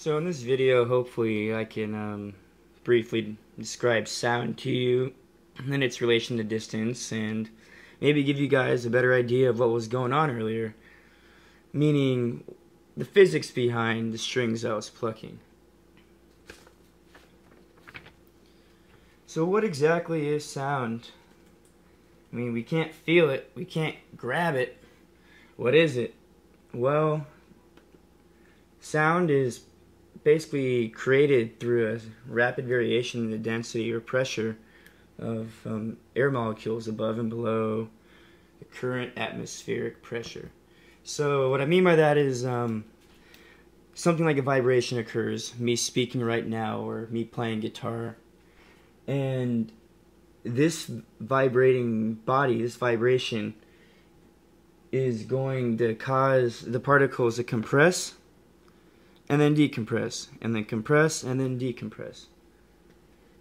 So in this video, hopefully I can briefly describe sound to you and its relation to distance, and maybe give you guys a better idea of what was going on earlier, meaning the physics behind the strings I was plucking. So what exactly is sound? I mean, we can't feel it, we can't grab it. What is it? Well, sound is basically created through a rapid variation in the density or pressure of air molecules above and below the current atmospheric pressure. So what I mean by that is something like a vibration occurs, me speaking right now or me playing guitar, and this vibrating body, this vibration, is going to cause the particles to compress and then decompress, and then compress and then decompress.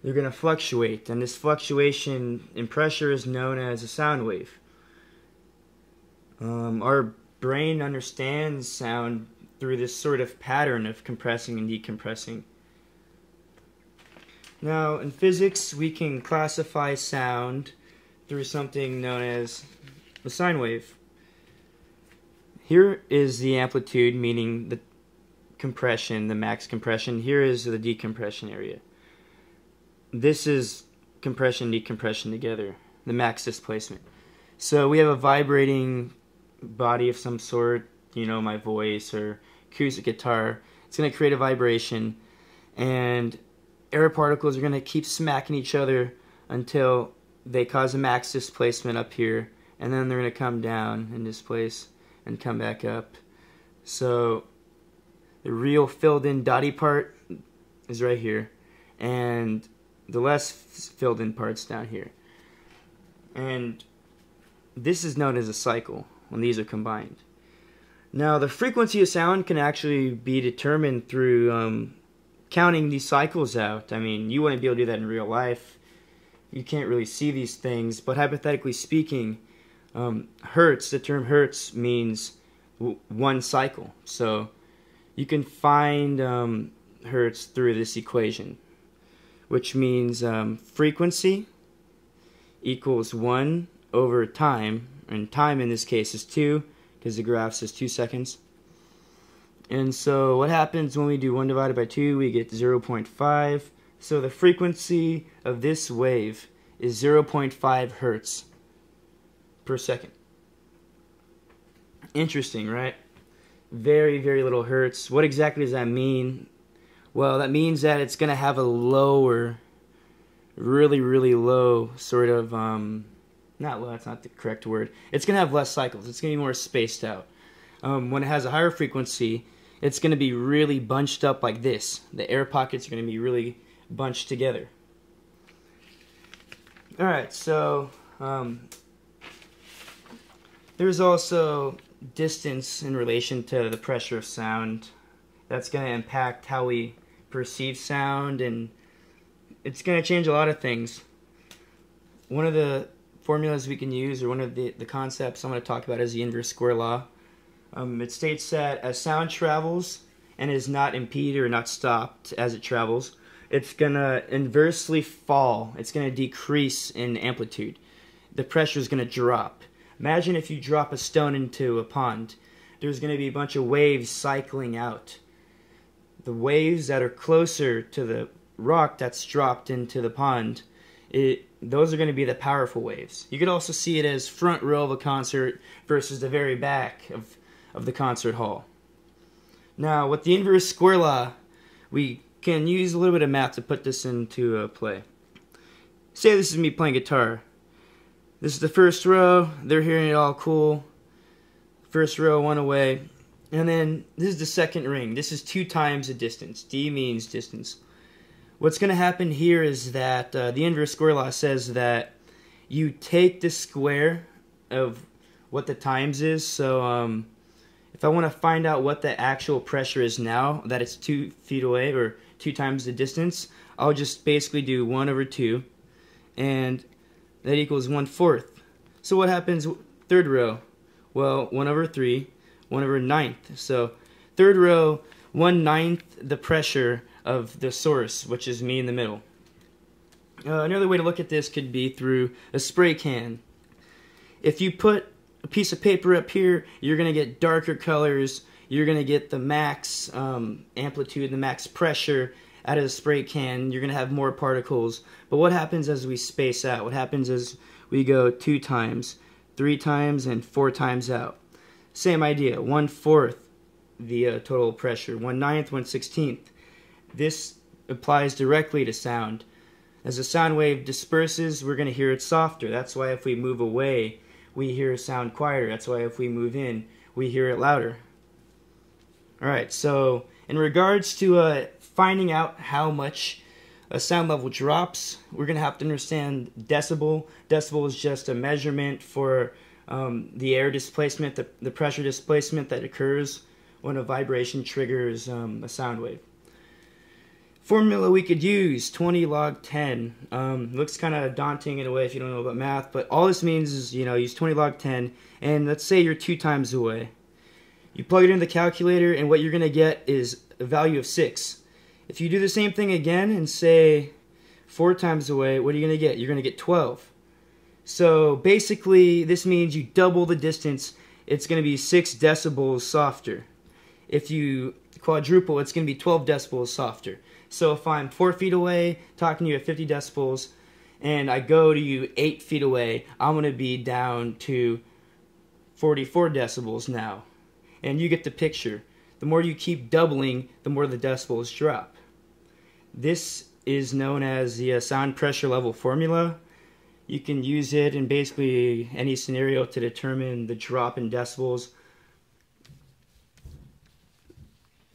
They're going to fluctuate, and this fluctuation in pressure is known as a sound wave. Our brain understands sound through this sort of pattern of compressing and decompressing. Now, in physics, we can classify sound through something known as the sine wave. Here is the amplitude, meaning the compression, the max compression. Here is the decompression area. This is compression, decompression together, the max displacement. So we have a vibrating body of some sort, you know, my voice or acoustic guitar. It's going to create a vibration, and air particles are going to keep smacking each other until they cause a max displacement up here, and then they're going to come down and displace and come back up. So the real filled in dotty part is right here, and the less filled in parts down here. And this is known as a cycle when these are combined. Now, the frequency of sound can actually be determined through counting these cycles out. I mean, you wouldn't be able to do that in real life. You can't really see these things, but hypothetically speaking, hertz, the term hertz means one cycle. So you can find hertz through this equation, which means frequency equals 1 over time, and time in this case is 2, because the graph says 2 seconds. And so what happens when we do 1 divided by 2, we get 0.5. So the frequency of this wave is 0.5 hertz per second. Interesting, right? Very, very little hertz. What exactly does that mean? Well, that means that it's going to have a lower, really, really low sort of, not low, that's not the correct word. It's going to have less cycles. It's going to be more spaced out. When it has a higher frequency, it's going to be really bunched up like this. The air pockets are going to be really bunched together. Alright, so there's also distance in relation to the pressure of sound. That's going to impact how we perceive sound, and it's going to change a lot of things. One of the formulas we can use, or one of the concepts I'm going to talk about, is the inverse square law. It states that as sound travels and is not impeded or not stopped as it travels, it's going to inversely fall. It's going to decrease in amplitude. The pressure is going to drop. Imagine if you drop a stone into a pond. There's going to be a bunch of waves cycling out. The waves that are closer to the rock that's dropped into the pond, those are going to be the powerful waves. You could also see it as front row of a concert versus the very back of the concert hall. Now, with the inverse square law, we can use a little bit of math to put this into play. Say this is me playing guitar. This is the first row. They're hearing it all cool. First row, one away. And then this is the second ring. This is 2 times the distance. D means distance. What's going to happen here is that the inverse square law says that you take the square of what the times is. So if I want to find out what the actual pressure is now, that it's 2 feet away, or 2 times the distance, I'll just basically do 1 over 2, and that equals 1/4. So what happens third row? Well, 1 over 3, 1 over 9th. So third row, 1/9 the pressure of the source, which is me in the middle. Another way to look at this could be through a spray can. If you put a piece of paper up here, you're going to get darker colors, you're going to get the max amplitude, the max pressure out of the spray can, you're going to have more particles. But what happens as we space out? What happens is we go 2 times, 3 times, and 4 times out. Same idea, 1/4 the total pressure, 1/9, 1/16. This applies directly to sound. As a sound wave disperses, we're going to hear it softer. That's why if we move away, we hear sound quieter. That's why if we move in, we hear it louder. Alright, so in regards to finding out how much a sound level drops, we're going to have to understand decibel. Decibel is just a measurement for the air displacement, the pressure displacement that occurs when a vibration triggers a sound wave. Formula we could use, 20 log 10. Looks kind of daunting in a way if you don't know about math, but all this means is, use 20 log 10, and let's say you're 2 times away. You plug it in the calculator, and what you're going to get is a value of 6. If you do the same thing again and say 4 times away, what are you going to get? You're going to get 12. So basically, this means you double the distance. It's going to be 6 decibels softer. If you quadruple, it's going to be 12 decibels softer. So if I'm 4 feet away, talking to you at 50 decibels, and I go to you 8 feet away, I'm going to be down to 44 decibels now. And you get the picture. The more you keep doubling, the more the decibels drop. This is known as the sound pressure level formula. You can use it in basically any scenario to determine the drop in decibels.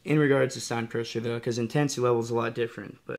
In regards to sound pressure though, because intensity level is a lot different. But